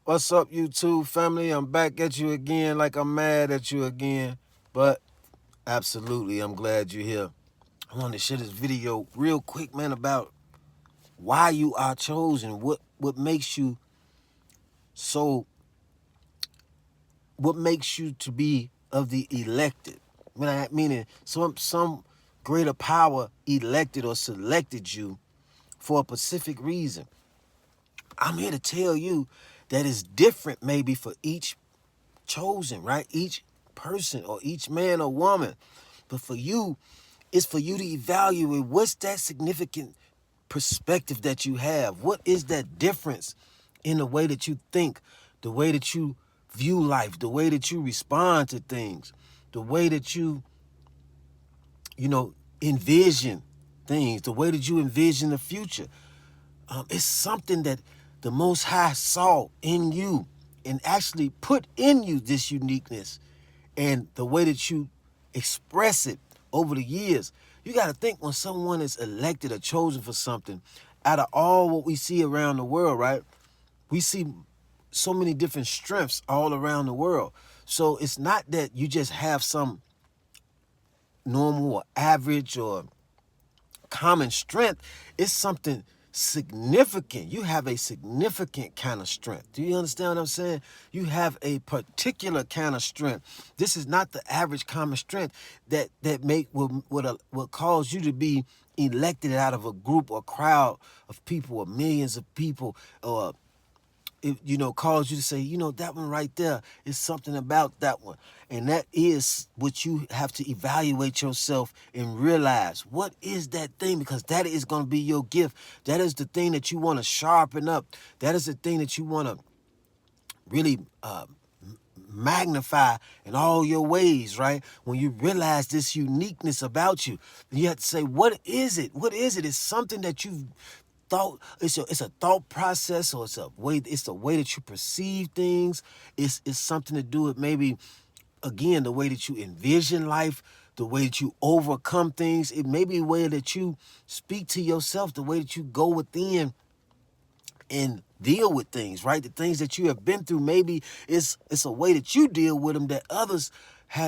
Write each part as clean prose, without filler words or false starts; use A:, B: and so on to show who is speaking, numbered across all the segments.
A: What's up, YouTube family? I'm back at you again like I'm mad at you again. But absolutely, I'm glad you're here. I want to share this video real quick, man, about why you are chosen. What makes you so what makes you to be of the elected? Meaning some greater power elected or selected you for a specific reason. I'm here to tell you that it's different maybe for each chosen, right? Each person or each man or woman. But for you, it's for you to evaluate what's that significant perspective that you have. What is that difference in the way that you think, the way that you view life, the way that you respond to things, the way that you envision things, the way that you envision the future. It's something that the Most High saw in you and actually put in you this uniqueness and the way that you express it over the years. You got to think when someone is elected or chosen for something, out of all what we see around the world, right? We see so many different strengths all around the world. So it's not that you just have some normal or average or common strength. It's something significant. You have a significant kind of strength. Do you understand what I'm saying? You have a particular kind of strength. This is not the average common strength will cause you to be elected out of a group or crowd of people or millions of people, or cause you to say, that one right there is something about that one. And that is what you have to evaluate yourself and realize. What is that thing? Because that is going to be your gift. That is the thing that you want to sharpen up. That is the thing that you want to really magnify in all your ways, right? When you realize this uniqueness about you, you have to say, what is it? What is it? It's something that you've thought. It's a thought process, or it's the way that you perceive things. It's something to do with maybe, again, the way that you envision life, the way that you overcome things. It may be a way that you speak to yourself, the way that you go within and deal with things, right? The things that you have been through, maybe it's a way that you deal with them that others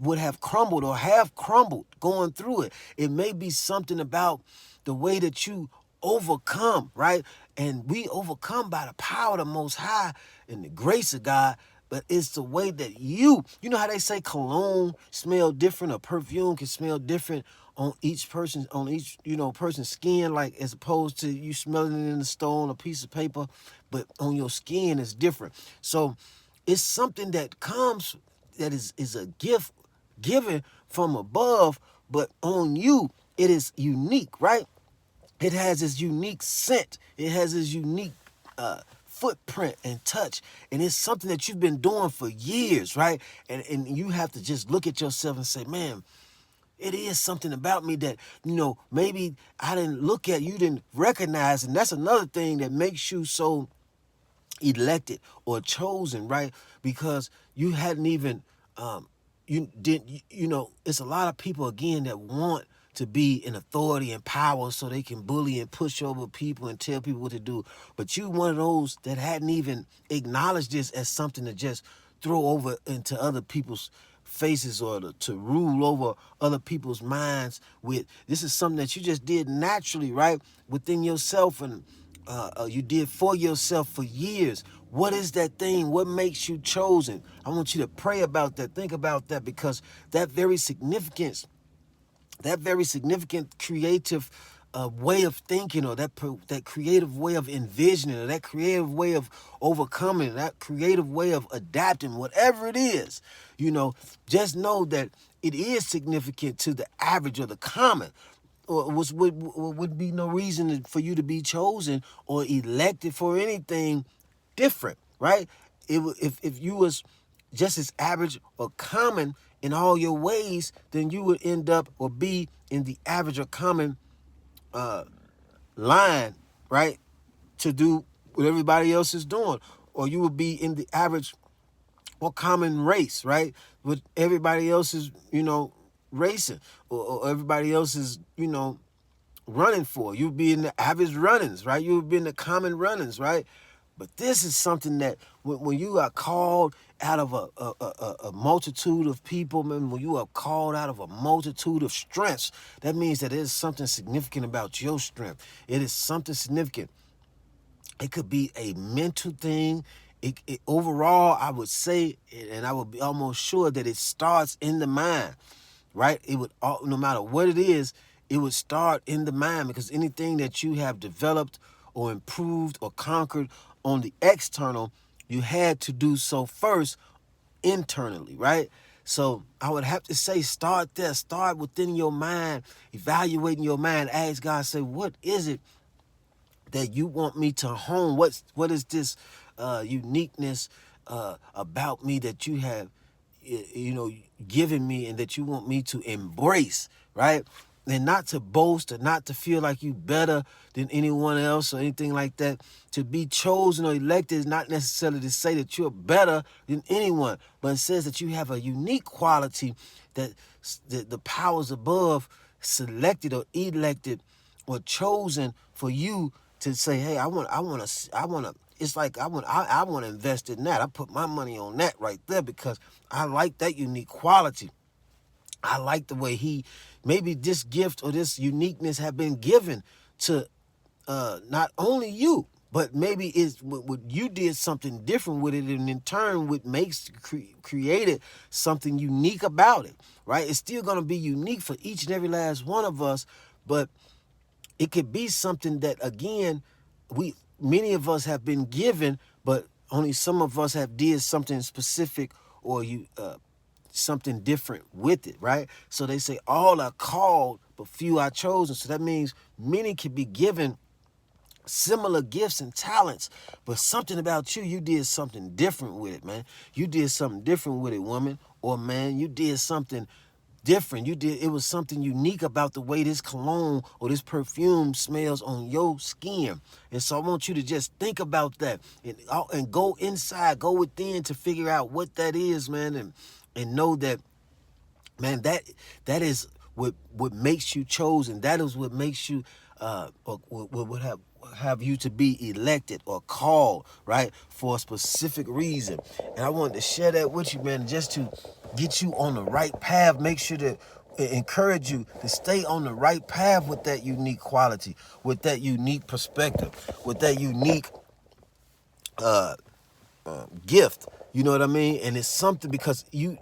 A: would have crumbled or have crumbled going through it. It may be something about the way that you overcome, right? And we overcome by the power of the Most High and the grace of God. But it's the way that you know how they say cologne smell different, or perfume can smell different on each person's skin, like as opposed to you smelling it in the stone, a piece of paper, but on your skin is different. So it's something that comes, that is a gift given from above, but on you it is unique, right? It has its unique scent. It has its unique footprint and touch. And it's something that you've been doing for years, right? And you have to just look at yourself and say, man, it is something about me that, maybe I didn't look at, you didn't recognize. And that's another thing that makes you so elected or chosen, right? Because you hadn't even, you didn't, it's a lot of people, again, that want to be in authority and power so they can bully and push over people and tell people what to do. But you one of those that hadn't even acknowledged this as something to just throw over into other people's faces, or to rule over other people's minds with. This is something that you just did naturally, right? Within yourself, and you did for yourself for years. What is that thing? What makes you chosen? I want you to pray about that. Think about that, because that very significant creative way of thinking, or that creative way of envisioning, or that creative way of overcoming, that creative way of adapting, whatever it is, just know that it is significant to the average or the common. Or would be no reason for you to be chosen or elected for anything different, right? If you was just as average or common in all your ways, then you would end up or be in the average or common line, right? To do what everybody else is doing. Or you would be in the average or common race, right? What everybody else is, racing, or everybody else is, running for. You'd be in the average runnings, right? You would be in the common runnings, right? But this is something that when you are called out of a multitude of people, man, when you are called out of a multitude of strengths, that means that there's something significant about your strength. It is something significant. It could be a mental thing. Overall, I would say, and I would be almost sure that it starts in the mind, right? It would, no matter what it is, it would start in the mind, because anything that you have developed or improved or conquered on the external, you had to do so first internally, right? So I would have to say, start there. Start within your mind, evaluating your mind. Ask God, say, what is it that you want me to hone? What is this uniqueness about me that you have, given me, and that you want me to embrace, right? And not to boast, or not to feel like you better than anyone else or anything like that. To be chosen or elected is not necessarily to say that you're better than anyone, but it says that you have a unique quality that the powers above selected or elected or chosen for you to say, hey, I want to. It's like I want to invest in that. I put my money on that right there because I like that unique quality. I like the way maybe this gift or this uniqueness have been given to not only you, but maybe it's what you did something different with it, and in turn, what created something unique about it, right? It's still going to be unique for each and every last one of us, but it could be something that, again, many of us have been given, but only some of us have did something specific or something different with it, right? So they say all are called, but few are chosen. So that means many can be given similar gifts and talents, but something about you did something different with it, man. You did something different with it, woman or man. You did something different. It was something unique about the way this cologne or this perfume smells on your skin. And so I want you to just think about that and go inside, go within to figure out what that is, man, and know that, man, that is what makes you chosen. That is what makes you or would have you to be elected or called, right, for a specific reason. And I wanted to share that with you, man, just to get you on the right path. Make sure to encourage you to stay on the right path with that unique quality, with that unique perspective, with that unique gift. You know what I mean? And it's something because you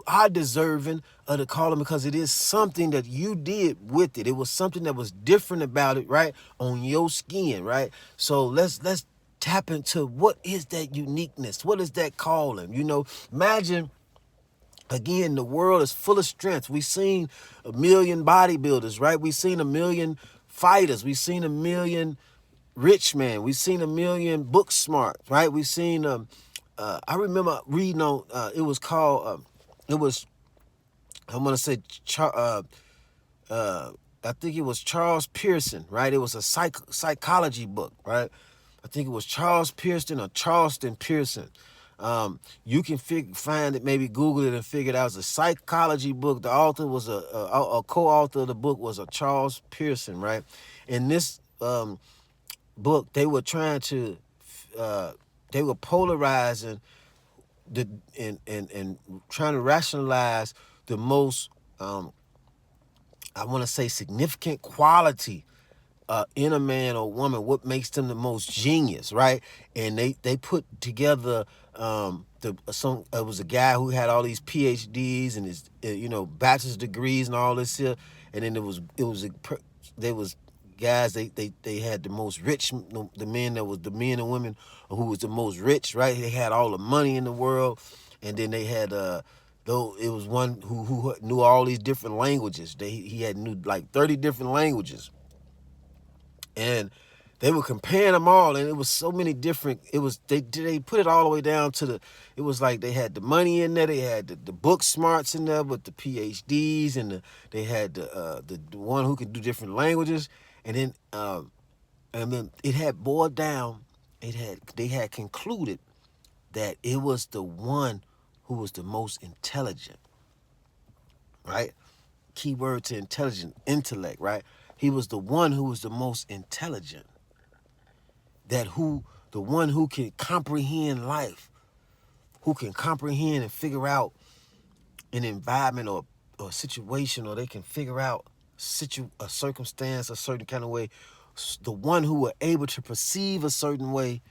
A: are deserving of the calling, because it is something that you did with it. It was something that was different about it, right? On your skin, right? So let's tap into what is that uniqueness? What is that calling? Imagine, again, the world is full of strengths. We've seen a million bodybuilders, right? We've seen a million fighters. We've seen a million rich men. We've seen a million book smart, right? We've seen, I remember reading on, it was called, I'm going to say, I think it was Charles Pearson, right? It was a psychology book, right? I think it was Charles Pearson or Charleston Pearson. You can find it, maybe Google it and figure it out. It's a psychology book. The author was a co-author of the book was a Charles Pearson, right? In this book, they were trying to, they were polarizing and trying to rationalize the most, I want to say, significant quality in a man or woman. What makes them the most genius, right? And they put together it was a guy who had all these PhDs and his bachelor's degrees and all this here, and then there was guys, they had the most rich, the men and women who was the most rich, right? They had all the money in the world, and then they had though it was one who knew all these different languages. He knew like 30 different languages, and they were comparing them all, and it was so many different. It was they put it all the way down to it was like they had the money in there, they had the book smarts in there with the PhDs, and they had the one who could do different languages, and then it had boiled down. They had concluded that it was the one who was the most intelligent, right? Keyword to intelligent, intellect, right? He was the one who was the most intelligent. That who the one who can comprehend life, who can comprehend and figure out an environment or situation, or they can figure out a circumstance a certain kind of way. The one who are able to perceive a certain way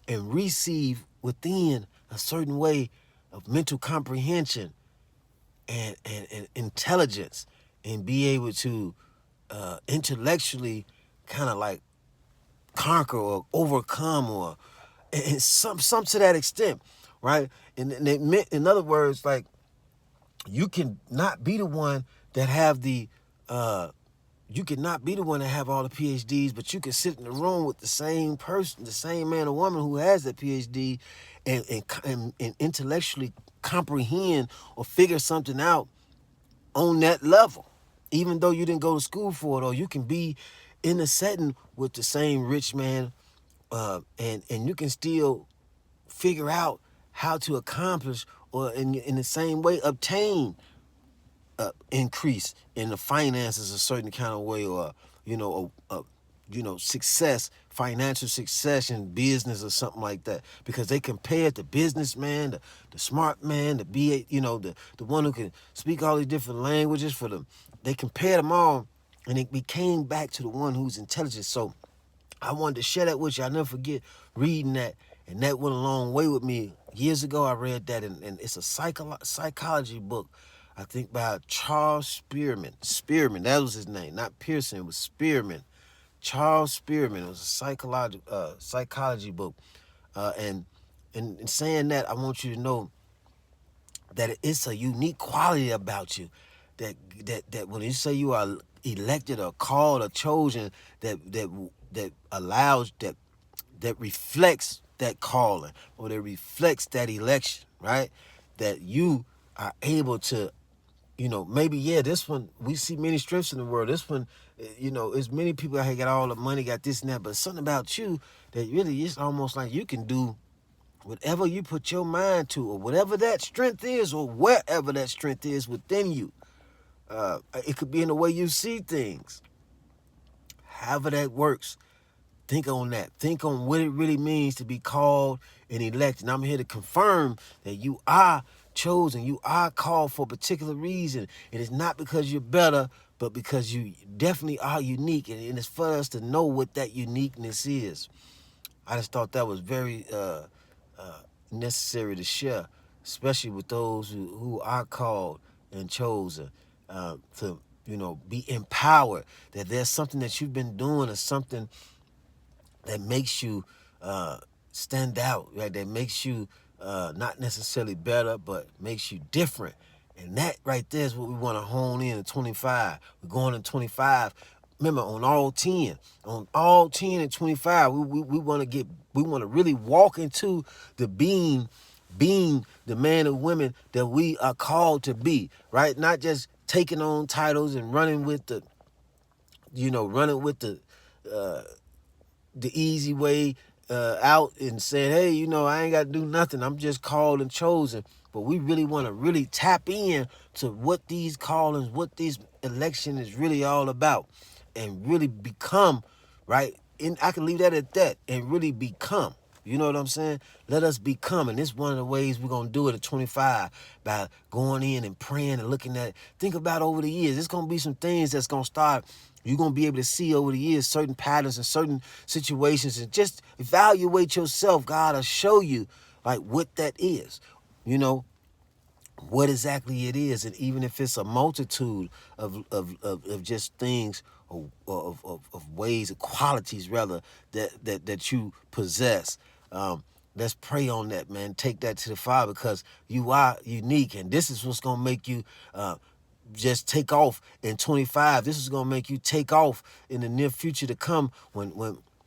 A: and receive within a certain way of mental comprehension and intelligence, and be able to intellectually kind of like conquer or overcome, or and some to that extent, right? And it meant, in other words, like, you can not be the one that have the you can not be the one that have all the PhDs, but you can sit in the room with the same person, the same man or woman who has that PhD, and intellectually comprehend or figure something out on that level, even though you didn't go to school for it. Or you can be in a setting with the same rich man, and you can still figure out how to accomplish, or in the same way obtain increase in the finances a certain kind of way, or success, financial success in business or something like that, because they compared the businessman, the smart man, the one who can speak all these different languages for them. They compared them all, and it became back to the one who's intelligent. So I wanted to share that with you. I'll never forget reading that, and that went a long way with me. Years ago, I read that, and it's a psychology book, I think, by Charles Spearman. Spearman, that was his name, not Pearson. It was Spearman. Charles Spearman. It was a psychology book. And in saying that, I want you to know that it's a unique quality about you, that when you say you are elected or called or chosen, that allows, that reflects that calling, or that reflects that election, right? That you are able to, maybe, this one, we see many strengths in the world. This one, there's many people out here got all the money, got this and that, but something about you that really is almost like you can do whatever you put your mind to, or whatever that strength is, or wherever that strength is within you. It could be in the way you see things. However that works, think on that. Think on what it really means to be called and elected. And I'm here to confirm that you are chosen. You are called for a particular reason. It is not because you're better, but because you definitely are unique. And it's for us to know what that uniqueness is. I just thought that was very necessary to share, especially with those who are called and chosen, to be empowered, that there's something that you've been doing, or something that makes you stand out, right? That makes you not necessarily better, but makes you different. And that right there is what we want to hone in 25. We're going in 25. Remember, on all 10 and 25, we want to really walk into the being the man or women that we are called to be, right? Not just taking on titles and running with the easy way out, and saying, hey, I ain't got to do nothing. I'm just called and chosen. But we really want to really tap in to what these callings, what this election is really all about, and really become, right? And I can leave that at that, and really become. You know what I'm saying? Let us become. And this is one of the ways we're going to do it at 25, by going in and praying and looking at it. Think about over the years. There's going to be some things that's going to start. You're going to be able to see over the years certain patterns and certain situations, and just evaluate yourself. God will show you like what that is, what exactly it is. And even if it's a multitude of just things, or of ways, of qualities rather, that you possess. Let's pray on that, man. Take that to the Father, because you are unique, and this is what's going to make you just take off in 25. This is going to make you take off in the near future to come, when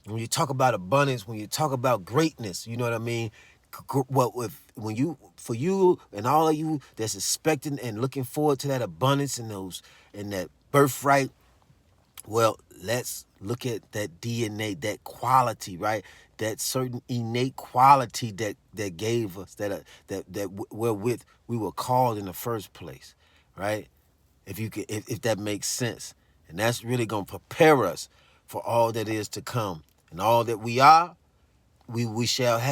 A: you talk about abundance, when you talk about greatness, you know what I mean? For you and all of you that's expecting and looking forward to that abundance and that birthright, well, let's look at that DNA, that quality, right? That certain innate quality that gave us, that wherewith we were called in the first place, right? If that makes sense. And that's really going to prepare us for all that is to come. And all that we are, we shall have.